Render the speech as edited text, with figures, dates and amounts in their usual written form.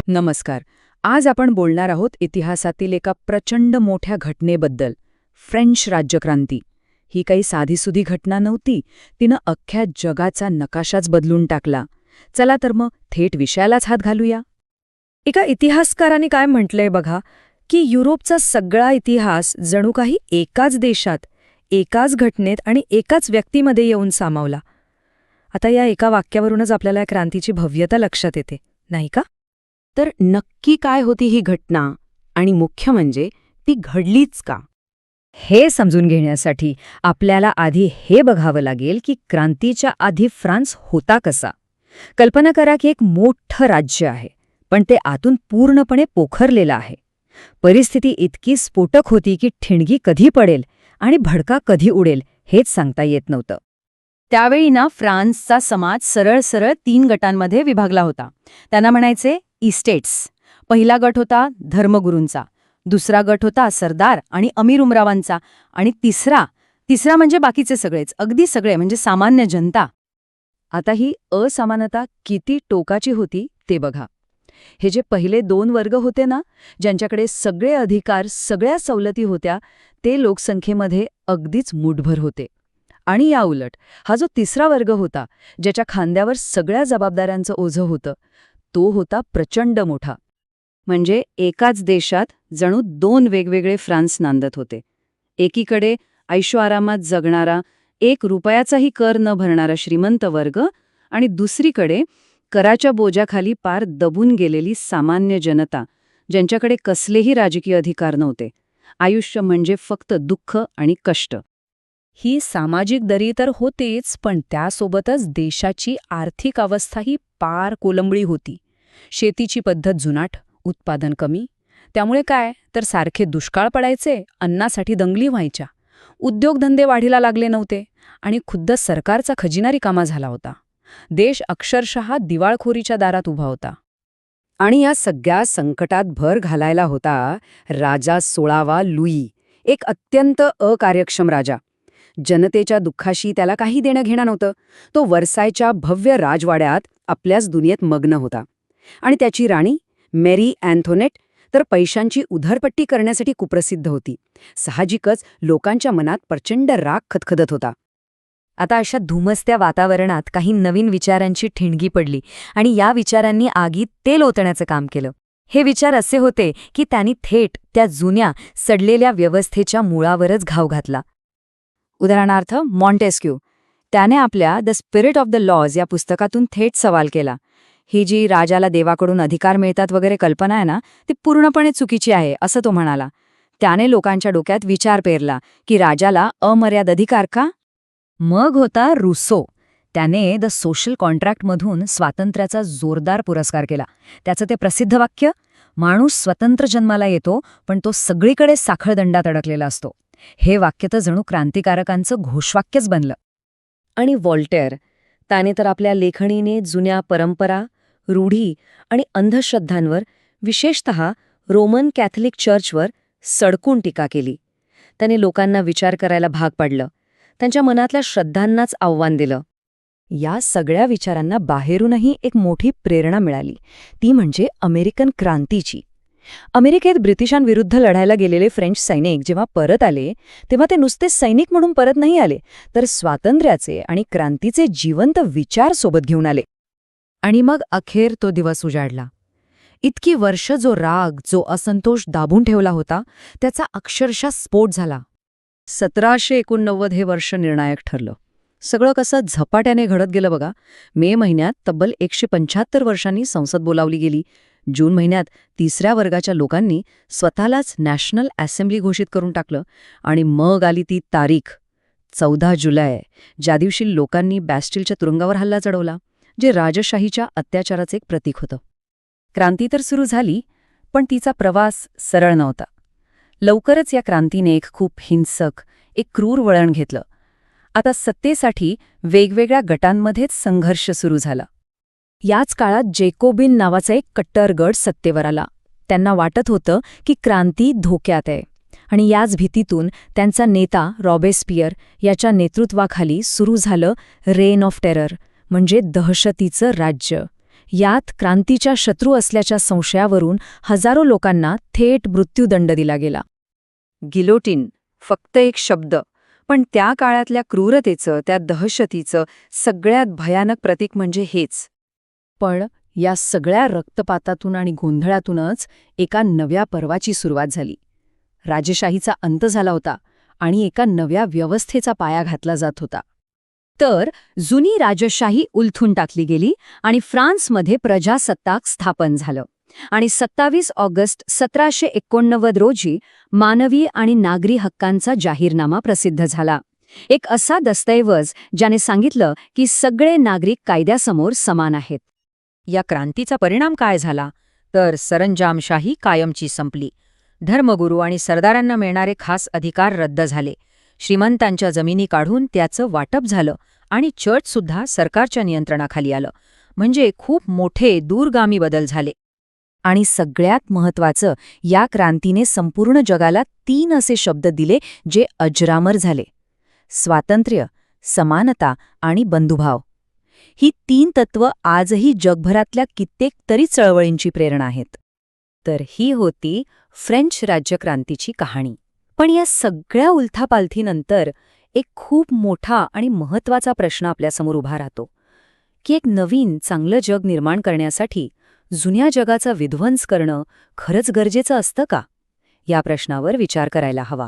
नमस्कार. आज आपण बोलणार आहोत इतिहासातील एका प्रचंड मोठ्या घटनेबद्दल, फ्रेंच राज्यक्रांती. ही काही साधीसुधी घटना नव्हती, तिनं अख्ख्या जगाचा नकाशाच बदलून टाकला. चला तर मग थेट विषयालाच हात घालूया. एका इतिहासकाराने काय म्हटलंय बघा, की युरोपचा सगळा इतिहास जणू काही एकाच देशात, एकाच घटनेत आणि एकाच व्यक्तीमध्ये येऊन सामावला. आता या एका वाक्यावरूनच आपल्याला या क्रांतीची भव्यता लक्षात येते, नाही का? तर नक्की काय होती ही घटना आणि मुख्य म्हणजे ती घडलीच का? हे समजून घेण्यासाठी आपल्याला आधी हे बघावं लागेल की क्रांतीच्या आधी फ्रान्स होता कसा. कल्पना करा की एक मोठं राज्य आहे, पण ते आतून पूर्णपणे पोखरलेलं आहे. परिस्थिती इतकी स्फोटक होती की ठिणगी कधी पडेल आणि भडका कधी उडेल हेच सांगता येत नव्हतं. त्यावेळी फ्रान्सचा समाज सरळ सरळ 3 गटांमध्ये विभागला होता. त्यांना म्हणायचे इस्टेट्स. पहिला गट होता धर्मगुरूंचा, दुसरा गट होता सरदार आणि अमीर उमरावांचा, आणि तिसरा म्हणजे बाकीचे सगळेच, अगदी सगळे म्हणजे सामान्य जनता. आता ही असमानता किती टोकाची होती ते बघा. हे जे पहिले 2 वर्ग होते ना, ज्यांच्याकडे सगळे अधिकार, सगळ्या सवलती होत्या, ते लोकसंख्येमध्ये अगदीच मुठभर होते. आणि याउलट हा जो तिसरा वर्ग होता, ज्याच्या खांद्यावर सगळ्या जबाबदाऱ्यांचं ओझं होतं, तो होता प्रचंड मोठा. म्हणजे एकाच देशात जणू 2 वेगवेगळे फ्रान्स नांदत होते. एकीकडे ऐशोआरामात जगणारा, 1 रुपयाचाही कर न भरणारा श्रीमंत वर्ग, आणि दुसरीकडे कराच्या बोजाखाली पार दबून गेलेली सामान्य जनता, ज्यांच्याकडे कसलेही राजकीय अधिकार नव्हते. आयुष्य म्हणजे फक्त दुःख आणि कष्ट. ही सामाजिक दरी तर होतेच, पण त्यासोबतच देशाची आर्थिक अवस्थाही पार कोलंबळी होती. शेतीची पद्धत जुनाट, उत्पादन कमी. त्यामुळे काय तर सारखे दुष्काळ पडायचे, अन्नासाठी दंगली व्हायच्या. उद्योगधंदे वाढीला लागले नव्हते आणि खुद्द सरकारचा खजिना रिकामा झाला होता. देश अक्षरशः दिवाळखोरीच्या दारात उभा होता. आणि या सगळ्या संकटात भर घालायला होता राजा 16वा लुई, एक अत्यंत अकार्यक्षम राजा. जनतेच्या दुःखाशी त्याला काही देणं घेणं नव्हतं. तो वर्सायच्या भव्य राजवाड्यात आपल्याच दुनियेत मग्न होता. आणि त्याची राणी मेरी अँथोनेट तर पैशांची उधळपट्टी करण्यासाठी कुप्रसिद्ध होती. साहजिकच लोकांच्या मनात प्रचंड राग खदखदत होता. आता अशा धुमसत्या वातावरणात काही नवीन विचारांची ठिणगी पडली आणि या विचारांनी आगीत तेल ओतण्याचं काम केलं. हे विचार असे होते की त्यांनी थेट त्या जुन्या सडलेल्या व्यवस्थेच्या मुळावरच घाव घातला. उदाहरणार्थ मॉन्टेस्क्यू, त्याने आपल्या the spirit of the laws या पुस्तकातून थेट सवाल केला. ही जी राजाला देवाकडून अधिकार मिळतात वगैरे कल्पना आहे ना, ती पूर्णपणे चुकीची आहे असं तो म्हणाला. त्याने लोकांच्या डोक्यात विचार पेरला की राजाला अमर्याद अधिकार का? मग होता रुसो. त्याने द सोशल कॉन्ट्रॅक्टमधून स्वातंत्र्याचा जोरदार पुरस्कार केला. त्याचं ते प्रसिद्ध वाक्य, माणूस स्वतंत्र जन्माला येतो पण तो सगळीकडे साखळदंडात अडकलेला असतो. हे वाक्य तर जणू क्रांतिकारकांचं घोषवाक्यच बनलं. आणि व्हॉल्टेअर, त्याने तर आपल्या लेखणीने जुन्या परंपरा, रूढी आणि अंधश्रद्धांवर, विशेषतः रोमन कॅथलिक चर्चवर सडकून टीका केली. त्याने लोकांना विचार करायला भाग पाडलं, त्यांच्या मनातल्या श्रद्धांनाच आव्हान दिलं. या सगळ्या विचारांना बाहेरूनही एक मोठी प्रेरणा मिळाली, ती म्हणजे अमेरिकन क्रांतीची. अमेरिकेत ब्रिटिशांविरुद्ध लढायला गेलेले फ्रेंच सैनिक जेव्हा परत आले, तेव्हा ते नुसते सैनिक म्हणून परत नाही आले, तर स्वातंत्र्याचे आणि क्रांतीचे जिवंत विचार सोबत घेऊन आले. आणि मग अखेर तो दिवस उजाडला. इतकी वर्ष जो राग, जो असंतोष दाबून ठेवला होता, त्याचा अक्षरशः स्फोट झाला. 1789 हे वर्ष निर्णायक ठरलं. सगळं कसं झपाट्याने घडत गेलं बघा. मे महिन्यात तब्बल 175 वर्षांनी संसद बोलावली गेली. जून महिन्यात 3ऱ्या वर्गाच्या लोकांनी स्वतःलाच नॅशनल असेंब्ली घोषित करून टाकलं. आणि मग आली ती तारीख, 14 जुलै, ज्या दिवशी लोकांनी बॅस्टिलच्या तुरुंगावर हल्ला चढवला, जे राजशाहीच्या अत्याचाराचं एक प्रतीक होतं. क्रांती तर सुरू झाली, पण तिचा प्रवास सरळ नव्हता. लवकरच या क्रांतीने एक खूप हिंसक, एक क्रूर वळण घेतलं. आता सत्तेसाठी वेगवेगळ्या गटांमध्येच संघर्ष सुरू झाला. याच काळात जेकोबिन नावाचा एक कट्टर गट सत्तेवर आला. त्यांना वाटत होतं की क्रांती धोक्यात आहे, आणि याच भीतीतून त्यांचा नेता रॉबेस्पियर याच्या नेतृत्वाखाली सुरू झालं रेन ऑफ टेरर, म्हणजे दहशतीचं राज्य. यात क्रांतीच्या शत्रू असल्याच्या संशयावरून हजारो लोकांना थेट मृत्यूदंड दिला गेला. गिलोटिन फक्त एक शब्द, पण त्या काळातल्या क्रूरतेचं, त्या दहशतीचं सगळ्यात भयानक प्रतीक म्हणजे हेच. पण या सगळ्या रक्तपातातून आणि गोंधळातूनच एका नव्या पर्वाची सुरुवात झाली. राजेशाहीचा अंत झाला होता आणि एका नव्या व्यवस्थेचा पाया घातला जात होता. तर जुनी राजशाही उलथून टाकली गेली आणि फ्रान्समध्ये प्रजासत्ताक स्थापन झालं. आणि 27 ऑगस्ट 1789 रोजी मानवी आणि नागरी हक्कांचा जाहीरनामा प्रसिद्ध झाला. एक असा दस्तऐवज ज्याने सांगितलं की सगळे नागरिक कायद्यासमोर समान आहेत. या क्रांतीचा परिणाम काय झाला तर सरंजामशाही कायमची संपली. धर्मगुरू आणि सरदारांना मिळणारे खास अधिकार रद्द झाले. श्रीमंतांच्या जमिनी काढून त्याचं वाटप झालं आणि चर्चसुद्धा सरकारच्या नियंत्रणाखाली आलं. म्हणजे खूप मोठे दूरगामी बदल झाले. आणि सगळ्यात महत्त्वाचं, या क्रांतीने संपूर्ण जगाला 3 असे शब्द दिले जे अजरामर झाले: स्वातंत्र्य, समानता आणि बंधुभाव. ही 3 तत्त्व आजही जगभरातल्या कित्येक तरी चळवळींची प्रेरणा आहेत. तर ही होती फ्रेंच राज्यक्रांतीची कहाणी. पण या सगळ्या उलथापालथीनंतर एक खूप मोठा आणि महत्त्वाचा प्रश्न आपल्यासमोर उभा राहतो की एक नवीन चांगलं जग निर्माण करण्यासाठी जुन्या जगाचा विध्वंस करणं खरंच गरजेचं असतं का? या प्रश्नावर विचार करायला हवा.